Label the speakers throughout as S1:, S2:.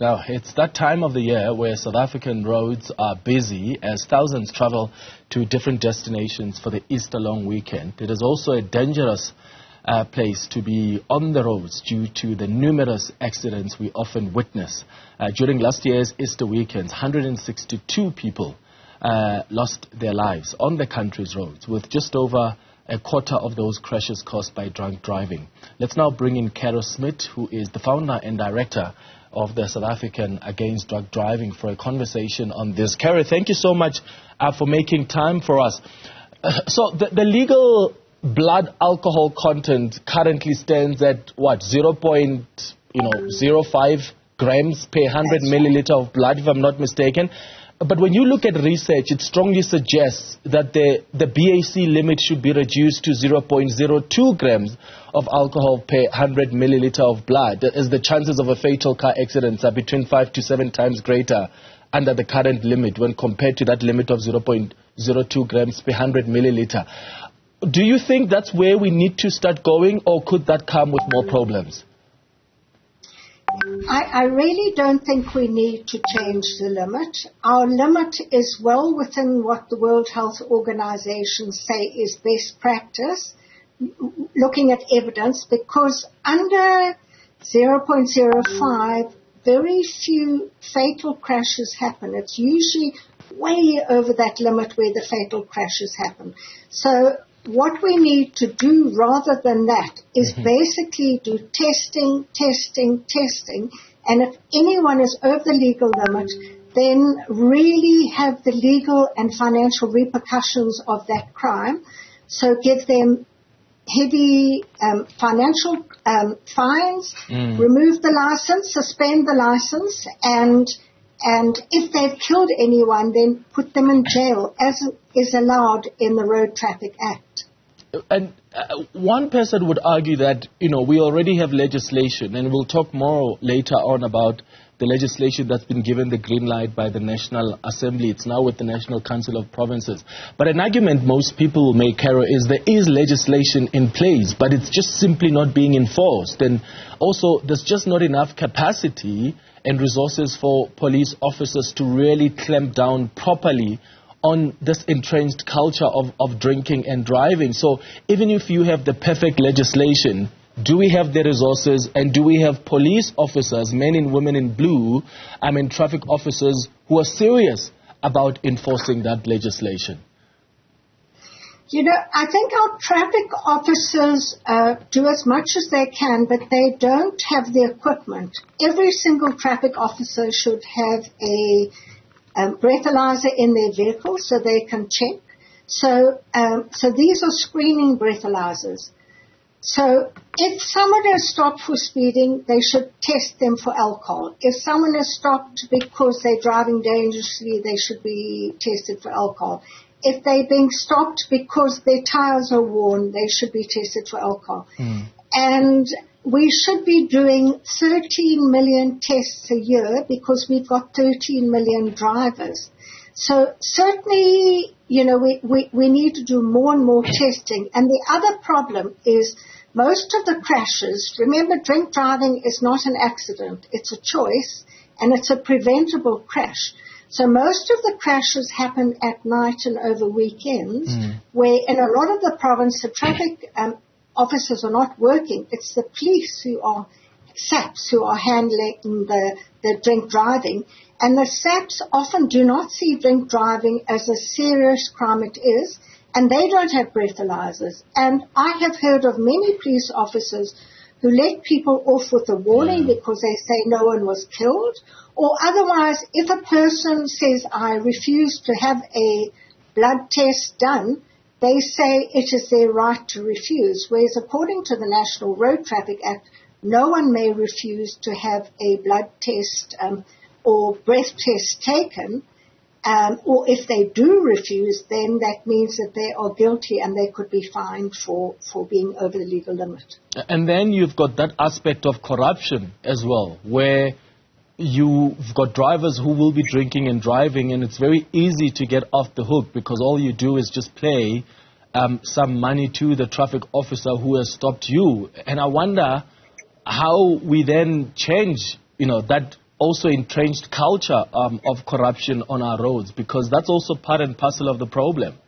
S1: Now, it's that time of the year where South African roads are busy as thousands travel to different destinations for the Easter long weekend. It is also a dangerous place to be on the roads due to the numerous accidents we often witness. During last year's Easter weekends, 162 people lost their lives on the country's roads, with just over a quarter of those crashes caused by drunk driving. Let's now bring in Caro Smit, who is the founder and director of the South African Against Drug Driving, for a conversation on this. Caro, thank you so much for making time for us. So the legal blood alcohol content currently stands at what, 0.05 grams per 100 milliliter of blood, if I'm not mistaken. But when you look at research, it strongly suggests that the BAC limit should be reduced to 0.02 grams of alcohol per 100 milliliter of blood, as the chances of a fatal car accident are between 5 to 7 times greater under the current limit when compared to that limit of 0.02 grams per 100 milliliter. Do you think that's where we need to start going, or could that come with more problems?
S2: I really don't think we need to change the limit. Our limit is well within what the World Health Organization say is best practice, looking at evidence, because under 0.05, very few fatal crashes happen. It's usually way over that limit where the fatal crashes happen. So what we need to do rather than that is basically do testing, and if anyone is over the legal limit, then really have the legal and financial repercussions of that crime. So give them heavy financial fines, remove the license, suspend the license, and if they've killed anyone, then put them in jail, as is allowed in the Road Traffic Act.
S1: And one person would argue that, we already have legislation, and we'll talk more later on about the legislation that's been given the green light by the National Assembly. It's now with the National Council of Provinces. But an argument most people will make, Caro, is there is legislation in place, but it's just simply not being enforced. And also, there's just not enough capacity and resources for police officers to really clamp down properly on this entrenched culture of drinking and driving. So even if you have the perfect legislation, do we have the resources, and do we have police officers, men and women in blue, traffic officers who are serious about enforcing that legislation?
S2: I think our traffic officers do as much as they can, but they don't have the equipment. Every single traffic officer should have a breathalyzer in their vehicle so they can check. So these are screening breathalyzers. So if someone is stopped for speeding, they should test them for alcohol. If someone is stopped because they're driving dangerously, they should be tested for alcohol. If they're being stopped because their tires are worn, they should be tested for alcohol. And we should be doing 13 million tests a year because we've got 13 million drivers. So certainly, we need to do more and more testing. And the other problem is most of the crashes, remember, drink driving is not an accident. It's a choice, and it's a preventable crash. So most of the crashes happen at night and over weekends, where in a lot of the province, the traffic officers are not working. It's the police who are SAPs who are handling the drink driving. And the SAPs often do not see drink driving as a serious crime it is, and they don't have breathalyzers. And I have heard of many police officers who let people off with a warning because they say no one was killed, or otherwise, if a person says, I refuse to have a blood test done, they say it is their right to refuse, whereas according to the National Road Traffic Act, no one may refuse to have a blood test or breath test taken, or if they do refuse, then that means that they are guilty and they could be fined for being over the legal limit.
S1: And then you've got that aspect of corruption as well, where you've got drivers who will be drinking and driving, and it's very easy to get off the hook because all you do is just pay some money to the traffic officer who has stopped you. And I wonder how we then change, that also entrenched culture of corruption on our roads, because that's also part and parcel of the problem.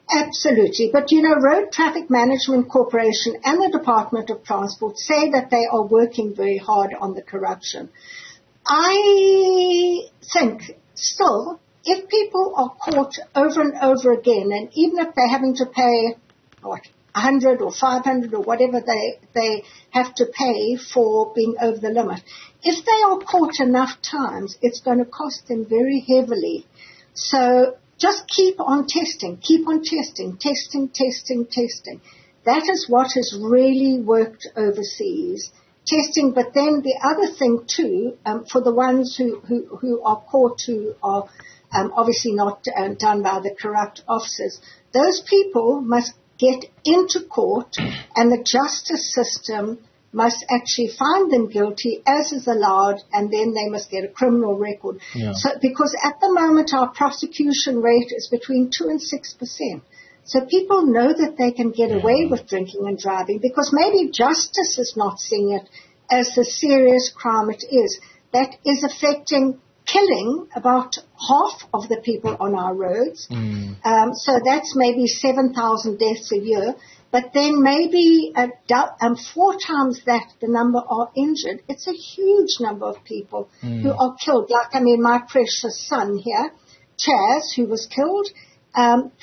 S2: Absolutely. But, Road Traffic Management Corporation and the Department of Transport say that they are working very hard on the corruption. I think still, if people are caught over and over again, and even if they're having to pay, 100 or 500 or whatever they have to pay for being over the limit, if they are caught enough times, it's going to cost them very heavily. So just keep on testing. That is what has really worked overseas. Testing, but then the other thing too, for the ones who are caught, who are obviously not done by the corrupt officers, those people must get into court, and the justice system must actually find them guilty, as is allowed, and then they must get a criminal record.
S1: Yeah.
S2: So, because at the moment our prosecution rate is between 2 and 6%. So people know that they can get away with drinking and driving, because maybe justice is not seeing it as the serious crime it is. That is affecting killing about half of the people on our roads. So that's maybe 7,000 deaths a year. But then maybe 4 times that the number are injured. It's a huge number of people who are killed. Like, my precious son here, Chaz, who was killed.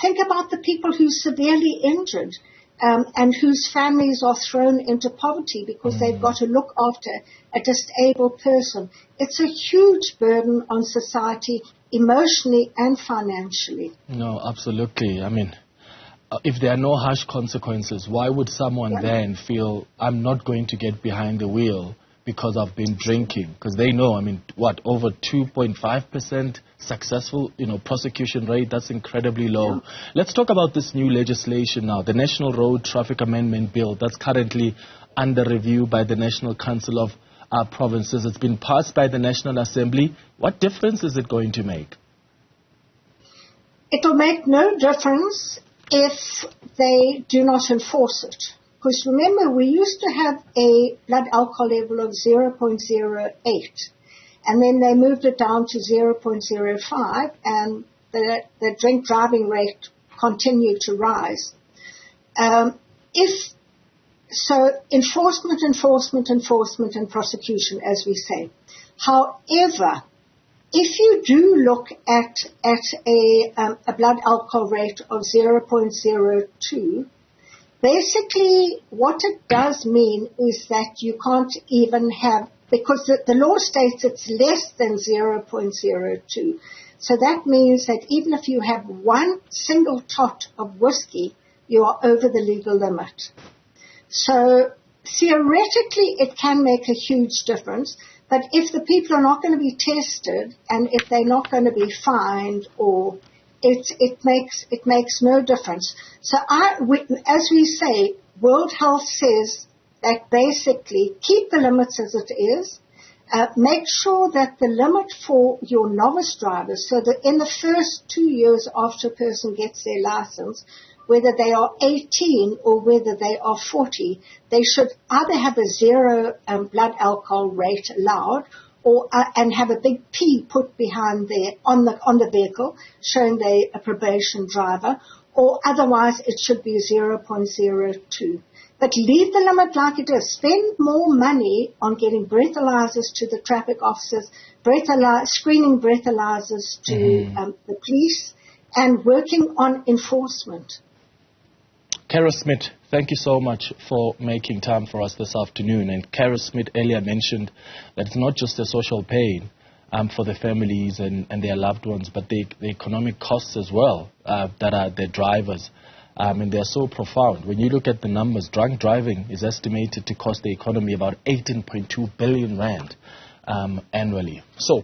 S2: Think about the people who are severely injured and whose families are thrown into poverty because they've got to look after a disabled person. It's a huge burden on society, emotionally and financially.
S1: No, absolutely. If there are no harsh consequences, why would someone then feel, I'm not going to get behind the wheel because I've been drinking? Because they know, over 2.5% successful, prosecution rate, that's incredibly low. Let's talk about this new legislation now, the National Road Traffic Amendment Bill that's currently under review by the National Council of Provinces. It's been passed by the National Assembly. What difference is it going to make?
S2: It will make no difference if they do not enforce it. Because remember, we used to have a blood alcohol level of 0.08, and then they moved it down to 0.05, and the drink driving rate continued to rise. Enforcement, and prosecution, as we say. However, if you do look at a blood alcohol rate of 0.02, basically what it does mean is that you can't even have, because the law states it's less than 0.02. So that means that even if you have one single tot of whiskey, you are over the legal limit. So theoretically it can make a huge difference. But if the people are not going to be tested, and if they're not going to be fined, or it makes no difference. So as we say, World Health says that basically keep the limits as it is. Make sure that the limit for your novice drivers, so that in the first 2 years after a person gets their license, whether they are 18 or whether they are 40, they should either have a zero blood alcohol rate allowed, or and have a big P put behind there on the vehicle, showing they're a probation driver, or otherwise it should be 0.02. But leave the limit like it is. Spend more money on getting breathalyzers to the traffic officers, screening breathalyzers to the police, and working on enforcement.
S1: Caro Smit, thank you so much for making time for us this afternoon. And Caro Smit earlier mentioned that it's not just a social pain for the families and their loved ones, but the economic costs as well that are the drivers. And they're so profound. When you look at the numbers, drunk driving is estimated to cost the economy about 18.2 billion rand annually. So